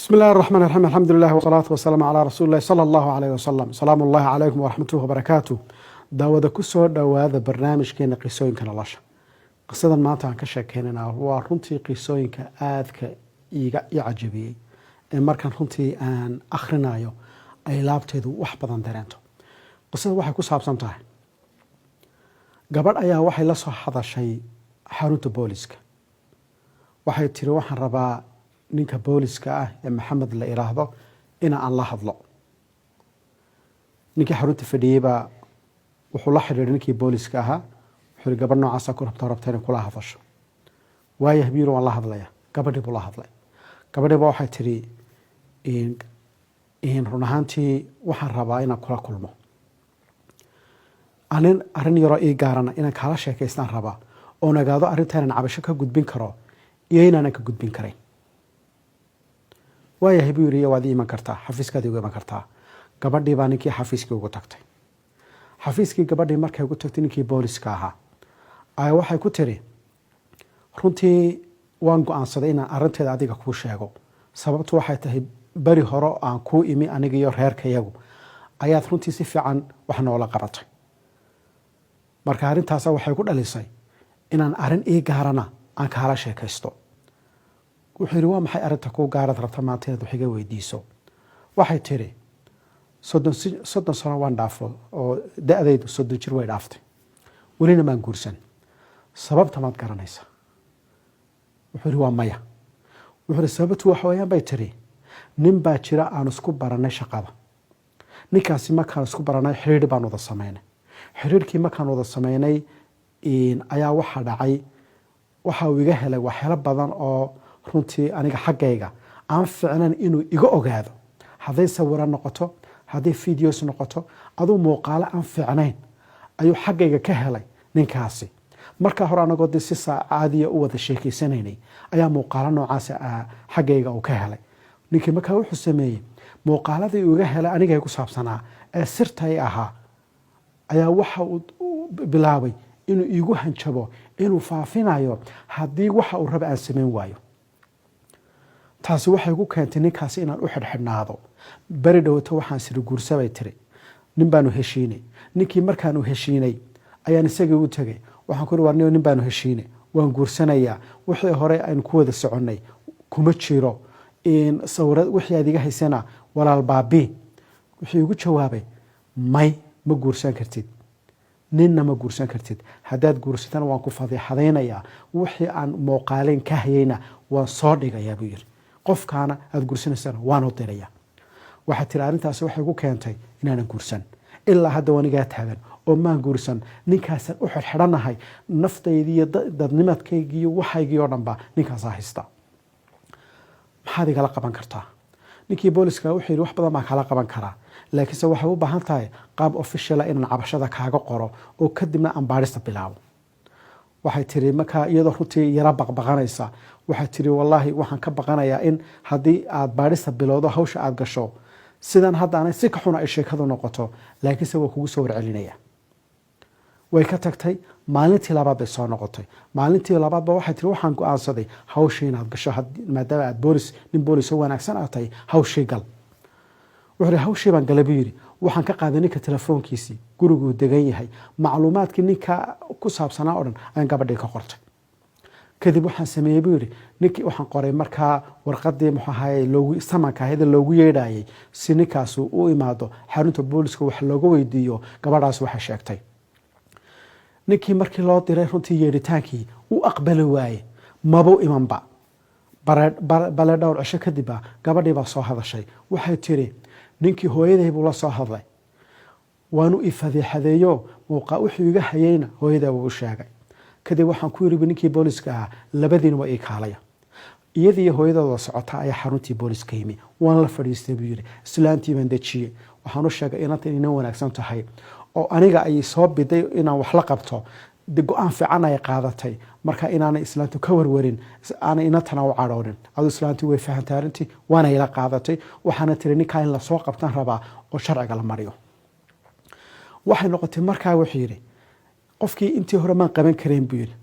بسم الله الرحمن الرحيم الحمد لله والصلاة والسلام على رسول الله صلى الله عليه وسلم سلام الله عليكم ورحمته وبركاته daawada ku soo dhowaada barnaamijkeena qisooyinka nolosha qisadan maanta aan ka sheekeynana waa runtii qisooyinka aadka iga cajabiyey ee markaan runtii aan akhrinayo ay laabteedu wax badan dareento qisada waxay ku saabsan tahay gabadh ayaa waxay la soo hadashay xarunta booliska waxay tiri waxaan rabaa ninka booliska ah ee maxamed la iraahdo in aan la hadlo ninkii xarunta fadhiyay baa wuxuu la xiriiray ninkii booliska ahaa wuxuu gabadh noocaas ku rabtaa inay kula hadasho waayo habiiro waan la hadlaya gabadhii buu la hadlay gabadhii waxay tiri run ahaantii waxaan rabaa inaan kula kulmo arrin yaroo ii gaarana inaan kaala sheekaystaan rabaa oo nagaado arrintaanan cabasho ka gudbin karo iyo inaanan ka gudbin karayn waayahay buu yiri waad iman kartaa xafiiskaad ugu iman kartaa gabadhii baa ninkii xafiiskii ugu tagtay xafiiskii gabadhii markay ugu tagtay ninkii booliska ahaa ayaa waxay ku tiri runtii waan go'aansaday inaan arrinteeda adiga kuu sheego sababtu waxay tahay bari hore aan kuu imi aniga iyo reerkayagu ayaad runtii si fiican wax noola qabatay marka arrintaas waxay ku dhalisay inaan arrin ii gaarana aan kaala sheekaysto wuxuu yiri waa maxay arrinta kuu gaarad rabta maanta inaad wax iga weydiiso waxay tiri soddon sano waan dhaafo oo da'daydu 30 jir way dhaaftay welina maan guursan sababta maad garanaysaa wuxuu yiri waa maya wuxuu yiri sababtu waxa weeyaan bay tiri nin baa jira aan isku baranay shaqada ninkaasi markaan isku baranay xiriir baan wada sameynay xiriirkii markaan wada sameynay ayaa waxa dhacay waxa uu iga helay waxyaalo badan oo runtii aniga xaggayga aan ficnan inuu iga ogaado hadday sawiro noqoto hadday videos noqoto aduu muuqaalo aan ficnayn ayuu xaggayga ka helay ninkaasi markaa hore anagoo dee si caadiya u wada sheekeysanaynay ayaa muuqaalo noocaas xaggayga uu ka helay ninkii markaa wuxuu sameeyey muuqaaladii uu iga helay anigay ku saabsanaa ee sirtay ahaa ayaa waxa uu bilaabay inuu iigu hanjabo inuu faafinayo haddii waxa uu raba aan samayn waayo taasi waxay ku keentay ninkaasi inaan u xidhxidhnaado bari dhowto waxaan siri guursabay tiri nin baanu heshiinay ninkii markaanu heshiinay ayaan isagii u tagay waxaan ku war nin baanu heshiinay waan guursanayaa wixii hore aan ku wada soconnay kuma jiro sawirad wixii aad iga haysana walaal baabi wuxuu igu jawaabay ma guursan kartid ninna ma guursan kartid haddaad guursatana waan ku fadiixadaynayaa wixii aan muuqaaleyn ka hayayna waan soo dhigayaa buu yiri qofkaana aad guursanaysana waan u dirayaa waxaa tiri arrintaasi waxay ku keentay inaanan guursan ilaa hadda wanigaa taagan oo maan guursan ninkaasaan u xidhxidhanahay naftaydii iyo dadnimadkaygii iyo waxaygii oo dhanba ninkaasaa haysta maxaad igala qaban kartaa ninkii booliska wuxuu yidhi wax badan baan kala qaban karaa laakiinse waxay u baahan tahay qaab officiala inaan cabashada kaaga qoro oo kadibna aan baadhista bilaabo waxay tiri markaa iyadoo runtii yara baqbaqanaysa waxay tiri wallaahi waxaan ka baqanayaa in haddii aad baadhista bilowdo hawsha aad gasho sidan hadda anay si ka xun ay sheekadu noqoto laakiinse waa kugu soo warcelinaya way ka tagtay maalintii labaad bay soo noqotay maalintii labaadba waxay tiri waxaan go'aansaday hawshii inaad gasho maadaama aad nin boolis oo wanaagsan aad tahay hawshii gal wuxuu yiri hawshii baan galay buu yiri waxaan ka qaaday ninka telefoonkiisii guriguu degan yahay macluumaadkii ninka ku saabsanaa oo dhan ayaan gabadhii ka qortay kadib waxaan sameeyey buu yiri ninkii waxaan qoray markaa warqadii muxuu ahaayey samanka ahayd loogu yeedhayay si ninkaas u imaado xarunta booliska wax looga weydiiyo gabadhaas waxay sheegtay ninkii markii loo diray runtii yeedhitaankii uu aqbali waaye maba imanba bale dhowr cisho kadibba gabadhii baa soo hadashay waxay tiri ninkii hooyaday buu la soo hadlay waanu ifadiixadeeyo wuxuu iga hayayna hooyadaa wuu u sheegay kadib waxaan ku yiri ninkii booliska ahaa labadiina waa ii kaalaya iyadii hooyadooda socota ayaa xaruntii booliska yimi waan la fadhiistay buu yiri islaantii baan dejiyey waxaan u sheegay inantan inay wanaagsan tahay oo aniga ay soo biday inaan wax la qabto go'aan fiican ay qaadatay marka inaanay islaantu ka warwarin aanay inantana u cadhoonin aduu islaantii way fahantay arrintii waana ila qaadatay waxaana tiri ninkaa in lasoo qabtaan rabaa oo sharciga la mariyo waxay noqotay markaa wuxuu yidhi qofkii intii hore maan qaban karayn buu yidhi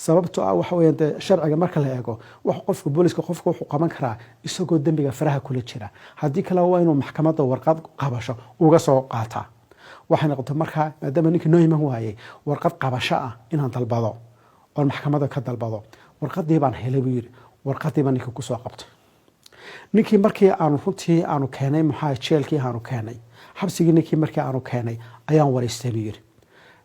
sababtoo ah waxa weeyaan dee sharciga marka la eego wax qofka booliska qofka wuxuu qaban karaa isagoo dembiga faraha kula jira haddii kale waa inuu maxkamadda warqad qabasho uga soo qaataa waxay noqotay markaa maadaama ninkii noo iman waayey warqad qabasho ah inaan dalbado oon maxkamadda ka dalbado warqadii baan helay buu yidhi warqadii baan ninkii kusoo qabtay ninkii markii aanu runtii aanu keenay maxaa jeelkii aanu keenay xabsigii ninkii markii aanu keenay ayaan wareystay buu yidhi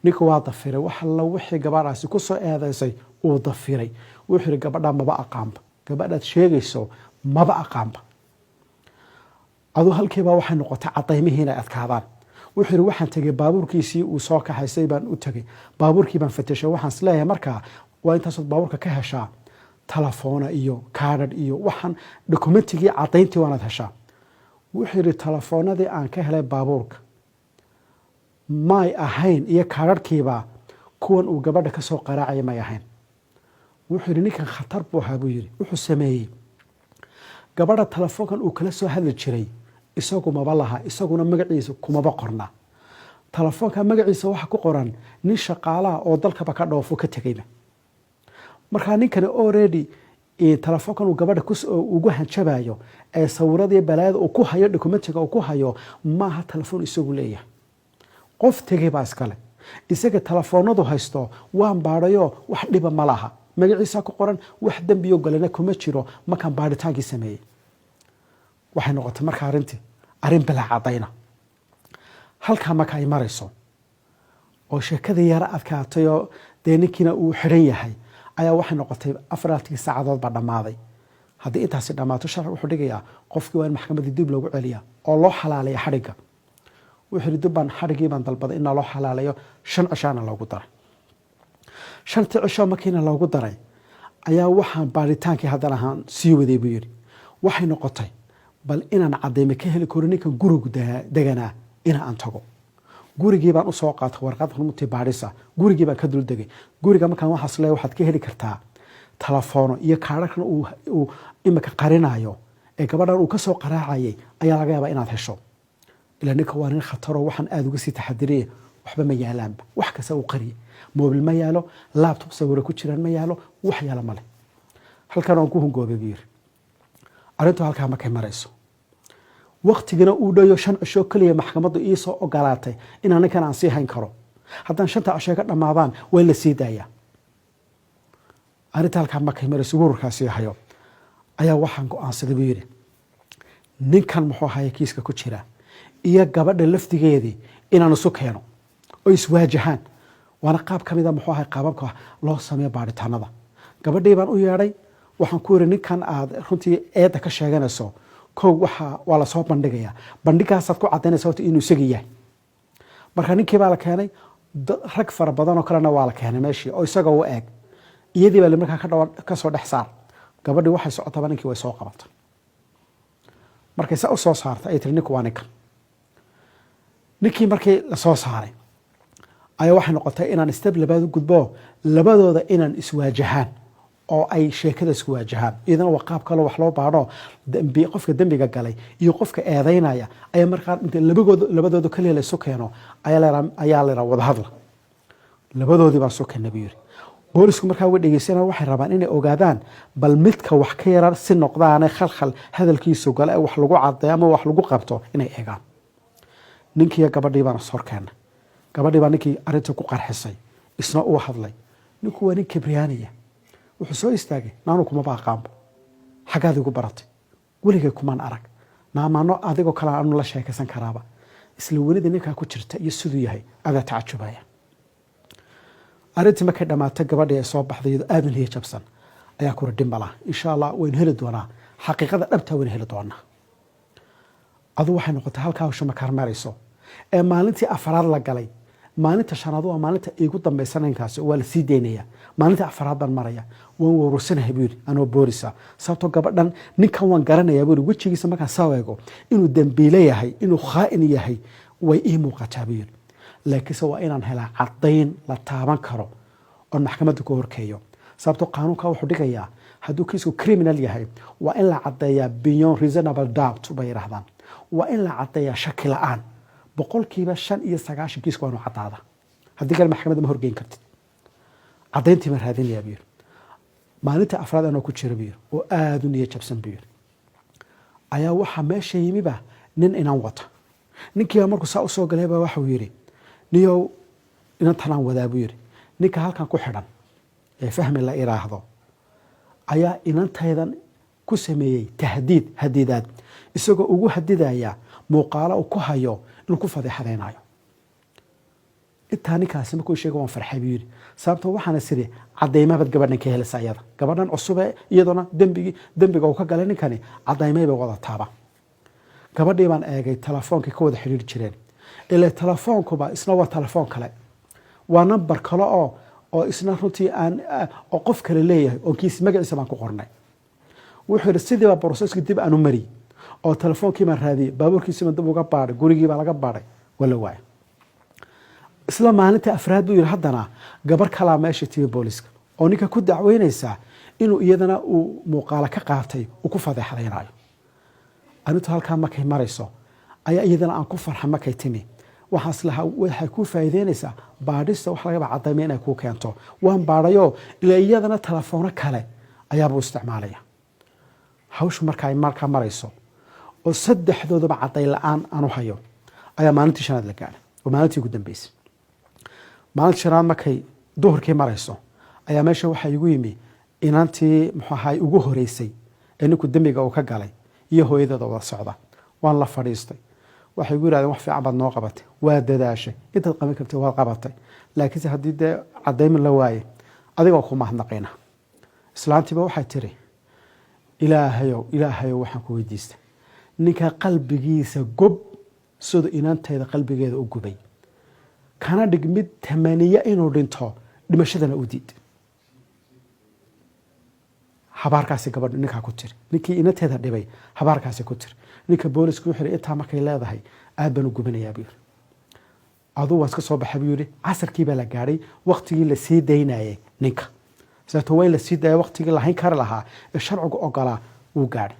ninka waa dafiray wax alla wixii gabadhaasi ku soo eedaysay uu dafiray wuxuu yidhi gabadhaa maba aqaanba gabadhaad sheegayso maba aqaanba aduu halkiibaa waxay noqotay cadaymihii inay adkaadaan wuxuu yidhi waxaan tegey baabuurkiisii uu soo kaxaysay baan u tegey baabuurkii baan fatashay waxaan isleeyahay markaa waa intaasood baabuurka ka heshaa telefoona iyo kaadhadh iyo waxaan dokumentigii cadayntii waanaad heshaa wuxuu yidhi telefoonadii aan ka helay baabuurka may ahayn iyo kaadhadhkiiba kuwan uu gabadha ka soo qaraacaya may ahayn wuxuu yidhi ninkan khatar buu ahaa buu yidhi wuxuu sameeyey gabadha telefoonkan uu kala soo hadli jiray isagu maba laha isaguna magaciisa kumaba qorna telefoonka magaciisa waxa ku qoran nin shaqaalaha oo dalkaba ka dhoofo ka tegayba markaa ninkani already telefoonkan uu gabadha ugu hanjabayo ee sawiradii balaayada uu ku hayo dokumentiga uu ku hayo maaha telefoon isagu leeyahay qof tegay baa iskale isaga telefoonadu haysto waan baadhayo wax dhiba ma laha magaciisa ku qoran wax dembiyo galana kuma jiro markaan baadhitaankii sameeyey waxay noqotay markaa arrin bilaa cadayna halkaa marka ay marayso oo sheekadii yara adkaatayoo dee ninkiina uu xidhan yahay ayaa waxay noqotay 4 saacadood baa dhammaaday haddii intaasi dhammaato sharci wuxuu dhigayaa qofkii waa in maxkamaddii dib loogu celiyaa oo loo xalaaleeya xadhigga wuxuu yidhi dib baan xadhiggii baan dalbaday inaa loo xalaaleeyo 5 cishaana loogu daray 5 cisho markiina loogu daray ayaa waxaan baadhitaankii haddana ahaan sii waday buu yidhi waxay noqotay bal inaan cadayme ka heli karo ninkan gurigu deganaa ina aan tago gurigii baan usoo qaatay warqad runtii baadhisa gurigii baan ka dul degay guriga markaan waxaas leeyahay waxaad ka heli kartaa telefoono iyo kaadhadhkan uu imika qarinayo ee gabadhan uu ka soo qaraacayay ayaa laga yaabaa inaad hesho ilaa ninka waa nin khataroo waxaan aada uga sii taxadiriya waxba ma yaalaanba wax kasta uu qariye moobil ma yaalo laabtob sawiro ku jiraan ma yaalo wax yaala male halkan aan ku hungoobay buu yiri arrintu halkaa markay marayso waqtigana uu dhayo 5 cisho kaliya maxkamaddu ii soo ogolaatay inaan ninkan aan sii hayn karo haddaan 5 cisho ka dhamaadaan way la sii daayaa arrinta halkaa markay marayso gururkaasi hayo ayaa waxaan go'aansaday buu yiri ninkan muxuu ahaayay kiiska ku jira iyo gabadha laftigeedii inaan isu keeno oo iswaajahaan waana qaab ka mid ah muxuu ahaay qaababka loo sameeyo baadhitaanada gabadhii baan u yeedhay waxaan ku yiri ninkan aad runtii eedda ka sheeganayso kow waa la soo bandhigayaa bandhigaasaad ku cadaynaysa horta inuu isaga yahay marka ninkii baa la keenay rag fara badan oo kalena waa la keenay meeshii oo isaga u eeg iyadii baa markaa ka soo dhex saar gabadhii waxay socotaba ninkii way soo qabatay markay saa u soo saartay ay tiri ninku waa ninkan ninkii markii la soo saaray ayaa waxay noqotay inaan step labaad u gudbo labadooda inaan iswaajahaan oo ay sheekada isku waajahaan idana waa qaab kale wax loo baadho qofka dembiga galay iyo qofka eedaynaya ayaa markaa labadooda kaliya la isu keeno ayaa la wada hadla labadoodii baan soo keenay buu yiri boolisku markaa way dhegeysanayaan waxay rabaan inay ogaadaan bal midka wax ka yarar si noqdaanay khalkhal hadalkiisu gale wax lagu cadeeyo ama wax lagu qabto inay eegaan ninkii gabadhii baan soo keenay gabadhii baa ninkii arrinta ku qarxisay isna uu hadlay ninku waa nin kibriyaaniya wuxuu soo istaagay naanu kuma baaqaanbo xagaad igu baratay weligay kumaan arag naamaano adigoo kale aanu la sheekaysan karaaba isla welida ninkaa ku jirta iyo siduu yahay adaa tacajubaya arrintii markay dhammaatay gabadhii ay soo baxday iyadoo aadan liya jabsan ayaa kura dhimbala insha allah waynu heli doonaa xaqiiqada dhabtaa waynu heli doonaa adu waxay noqotay halkaa hawsha markaa marayso ee maalintii 4aad la galay maalinta 5aad waa maalinta iigu dambaysan ninkaasi waa la sii deynaya maalinta 4aad baan maraya waan warursanahay buu yiri anoo boorisa sababtoo gabadhan ninkan waan garanayaa buu yiri wejigiisa markaan soo eego inuu dambiile yahay inuu khaa'in yahay way ii muuqataa buu yiri laakiinse waa inaan helaa cadayn la taaban karo oo maxkamadda ku horkeeyo sababtoo qaanuunka wuxuu dhigayaa hadduu kiisku criminal yahay waa in la cadeeyaa beyond reasonable doubt bay yiraahdaan waa in la cadeeyaa shaki la'aan 95% kiisku waa inuu cadaada haddii kale maxkamadda ma horgeyn kartid caddayntii baan raadinayaa buu yidhi maalinta afraad anoo ku jira buu yidhi oo aada u niyo jabsan buu yidhi ayaa waxaa meesha yimiba nin inan wata ninkiiba markuu saa usoo galayba waxau yidhi niyow inantanaan wadaa buu yidhi ninka halkan ku xidhan ee fahmi la iraahdo ayaa inantaydan ku sameeyey hadidaad isagoo ugu hadidaya muuqaalo uu ku hayo inuu ku fadeexadaynayo intaa ninkaasi markuu sheegay waan farxay buu yidhi sababtoo waxaana siri caddaymabad gabadhan ka helisa iyada gabadhan cusube iyaduna dembiga uu ka galay ninkani caddaymaybay wadataaba gabadhii baan eegay telefoonkii ka wada xidhiiri jireen ilaa telefoonkuba isna waa telefoon kale waa nambar kale oo isna runtii oo qof kale leeyahay oo kiis magaciisa baan ku qornay wuxuu yidhi sidiiba broseski dib aanu mari oo telefoonkii baan raadiyey baabuurkiisiibaan dib uga baadhay gurigiibaa laga baadhay wala waaya isla maalinta afraad buu yidhi haddana gabar kalaa meesha timi booliska oo ninka ku dacweynaysaa inuu iyadana uu muuqaalo ka qaatay uu ku fadeexadaynayo arintu halkaa markay marayso ayaa iyadana aan ku farxa markay timi waxaas lahaa waxay kuu faa'iideynaysaa baadhista wax lagaba caddaymay inay kuu keento waan baadhayoo ilaa iyadana telefoono kale ayaabuu isticmaalaya hawshu markaa marayso oo saddexdoodaba caddayn la-aan aanu hayo ayaa maalintii shanaad la gaadhay oo maalintii ugu dambeysay maalintii shanaad markay duhurkii marayso ayaa meesha waxaa igu yimi inantii muxuu ahaay ugu horeysay ee ninku dembiga uu ka galay iyo hooyadeeda wada socda waan la fadhiistay waxay igu yidhahdeen wax fiican baad noo qabatay waa dadaashay intaad qaban kartay waad qabatay laakiinse haddii dee caddayman la waaye adigoo ku mahadnaqayna islaantiiba waxay tiri ilaahayow waxaan ku weydiistay ninka qalbigiisa gob siduu inantayda qalbigeeda u gubay kana dhig mid tamaniya inuu dhinto dhimashadana u diid habaarkaasi gabadh ninkaa ku tiri ninkii inanteeda dhibay habaarkaasi ku tiri ninka booliska wuxuu yidhi intaa markay leedahay aad baan u gubanayaa buu yidhi aduu waan iska soo baxay buu yidhi casarkii baa la gaadhay waktigii la sii daynayay ninka sababto waa in la sii daaya waktigii lahayn kari lahaa ee sharcigu ogolaa wuu gaadhay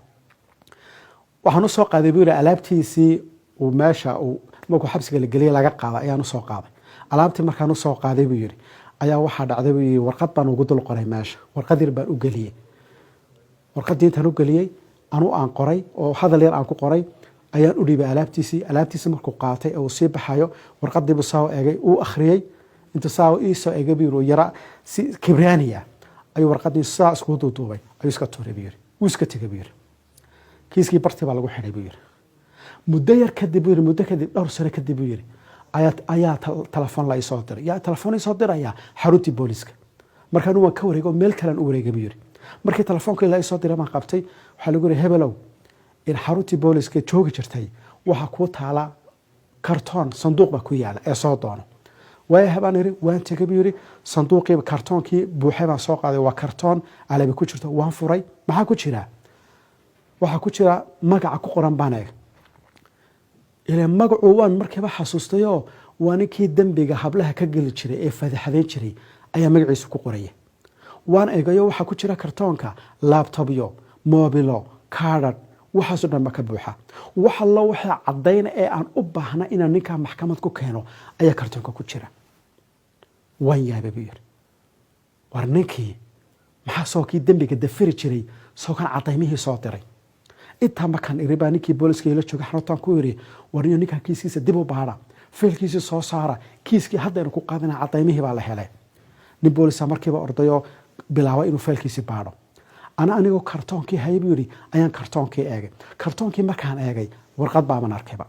waxaan usoo qaaday buu yidhi alaabtiisii uu meesha markuu xabsiga la geliyay laga qaaday ayaan usoo qaaday alaabtii markaan usoo qaaday buu yidhi ayaa waxaa dhacday buu yidhi warqad baan ugu dul qoray meesha warqad yar baan u geliyey warqaddii intaan u geliyey anuu aan qoray oo hadal yar aan ku qoray ayaan u dhiibay alaabtiisii markuu qaatay ee uu sii baxayo warqadiibuu saa eegay uu akhriyey intuu saa iisoo eegay buu yidhi yara si kibraaniya ayuu warqaddii saa iskugu duuduubay ayuu iska tuuray buu yidhi wuu iska tegay buu yidhi kiiskii bartii baa lagu xidhay buu yidhi muddo kadib dhowr sano kadib buu yidhi ayaa telefoon la isoo diray yaa telefoon isoo diraya xaruntii booliska markaan waan ka wareegay oo meel kalean u wareegay buu yidhi markii telefoonkii la isoo diray baan qabtay waxaa lagu yidhi hebelow in xaruntii booliska joogi jirtay waxaa kuu taala kartoon sanduuq baa ku yaala ee soo doono waaya baan yidhi waan tegay buu yidhi sanduuqii kartoonkii buuxay baan soo qaaday waa kartoon alabi ku jirto waan furay maxaa ku jira waxaa ku jira magaca ku qoran baan eeg ilaa magacu waan markiiba xasuustayoo waa ninkii dembiga hablaha ka geli jiray ee fadeexadayn jiray ayaa magaciisa ku qoraya waan eegayo waxaa ku jira kartoonka laabtobyo moobilo kaadhadh waxaaso dhan ba ka buuxa wax allo waxaa caddayna ee aan u baahna inaan ninkaa maxkamad ku keeno ayaa kartoonka ku jira waan yaabay buu yidhi war ninkii maxaa soo kii dembiga dafiri jiray soo kan caddaymihii soo diray intaa markaan iri baa ninkii booliska ila jooga xaruntaan ku yidhi warniyo ninkaa kiiskiisa dib u baadha faylkiisii soo saara kiiskii haddaynu ku qaadina caddaymihii baa la helay nin boolisa markiiba ordayoo bilaaba inuu faylkiisii baadho anigoo kartoonkii hayay buu yidhi ayaan kartoonkii eegay kartoonkii markaan eegay warqad baaban arkayba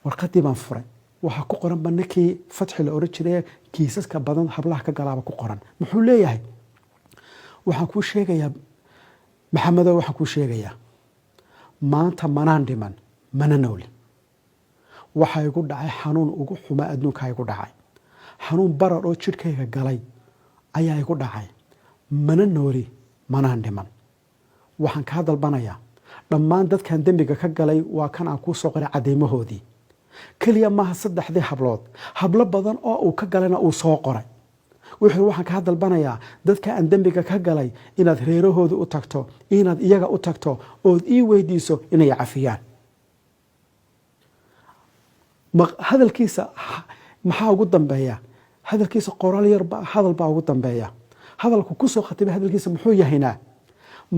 warqaddii baan furay waxaa ku qoranba ninkii fatxi la oran jiray kiisaska badan hablaha ka galaaba ku qoran muxuu leeyahay waxaan kuu sheegayaa maxamedow waxaan kuu sheegayaa maanta manaan dhiman mana nooli waxaa igu dhacay xanuun ugu xumaa adduunkaa igu dhacay xanuun barar oo jidhkayga galay ayaa igu dhacay mana nooli manaan dhiman waxaan kaa dalbanayaa dhammaan dadkan dembiga ka galay waa kan aan kuu soo qoray caddaymahoodii keliya maaha 3 hablood hablo badan oo uu ka galayna uu soo qoray wuxuu waxaan kaa dalbanayaa dadka aan dembiga ka galay inaad reerahooda u tagto inaad iyaga u tagto ood ii weydiiso inay cafiyaan hadalkiisa maxaa ugu dambeeya hadalkiisa qoraal yar hadal baa ugu dambeeya. hadalku ku soo khatimay hadalkiisa muxuu yahaynaa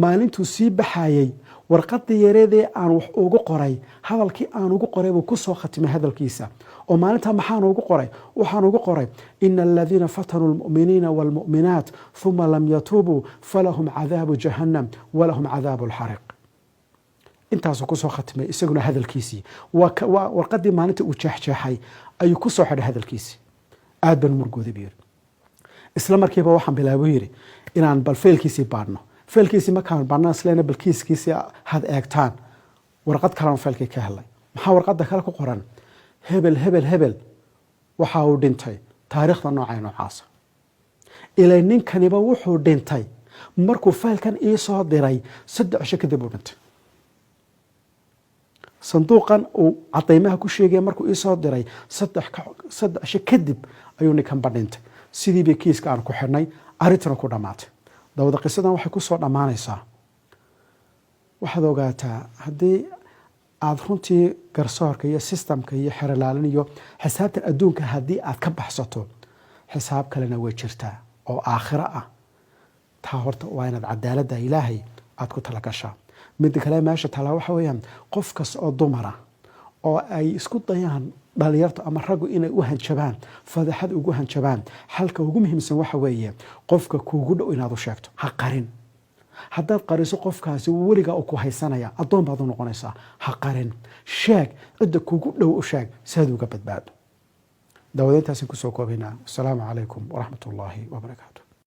maalintuu sii baxayay warqadii yareedee aan wax ugu qoray hadalkii aan ugu qoray buu ku soo khatimay hadalkiisa oo maalinta maxaan ugu qoray waxaan ugu qoray ina alladhiina fatanu almu'miniina waalmu'minaat thumma lam yatuubuu falahum cadaabu jahannam walahum cadaabu alxariq. intaasuu ku soo khatimay isaguna hadalkiisii waa warqadii maalinta uu jeexjeexay ayuu ku soo xidhay hadalkiisii. aad baan murgooday buu yidhi. isla markiiba waxaan bilaabay yidhi inaan bal feelkiisii baadhno. feelkiisii markaan baadhnaan isleena bal kiiskiisii had eegtaan warqad kalena feelkii ka helay. maxaa warqadda kale ku qoran hebel hebel hebel waxa uu dhintay taariikhda noocay noocaasa. ilaa ninkaniba wuxuu dhintay markuu feelkan ii soo diray 3 cisho kadib uu dhintay. sanduuqan uu cadaymaha ku sheegay markuu ii soo diray 3 cisho kadib ayuu ninkan dhintay. sidii bay kiiska aan ku xidhnay arintana ku dhammaatay. dawada qisadan waxay ku soo dhammaanaysaa waxaad ogaataa haddii aad runtii garsoorka iyo sistamka iyo xerolaalin iyo xisaabtan adduunka haddii aad ka baxsato xisaab kalena way jirtaa oo aakhiro ah. taa horta waa inaad cadaaladda ilaahay aad ku tala gashaa. midda kale meesha talaa waxa weeyaan qof kas oo dumara oo ay isku dayaan dhalinyarta ama raggu inay u hanjabaan fadaxad ugu hanjabaan xalka ugu muhiimsan waxa weeye qofka kuugu dhow inaad u sheegto ha qarin. haddaad qariso qofkaasi weligaa uu ku haysanaya addoon baad u noqonaysaa. ha qarin sheeg cidda kuugu dhow u sheeg si aad uga badbaado. daawadeyntaasaan kusoo koobaynaa. asalaamu calaykum waraxmat ullaahi wabarakaatu.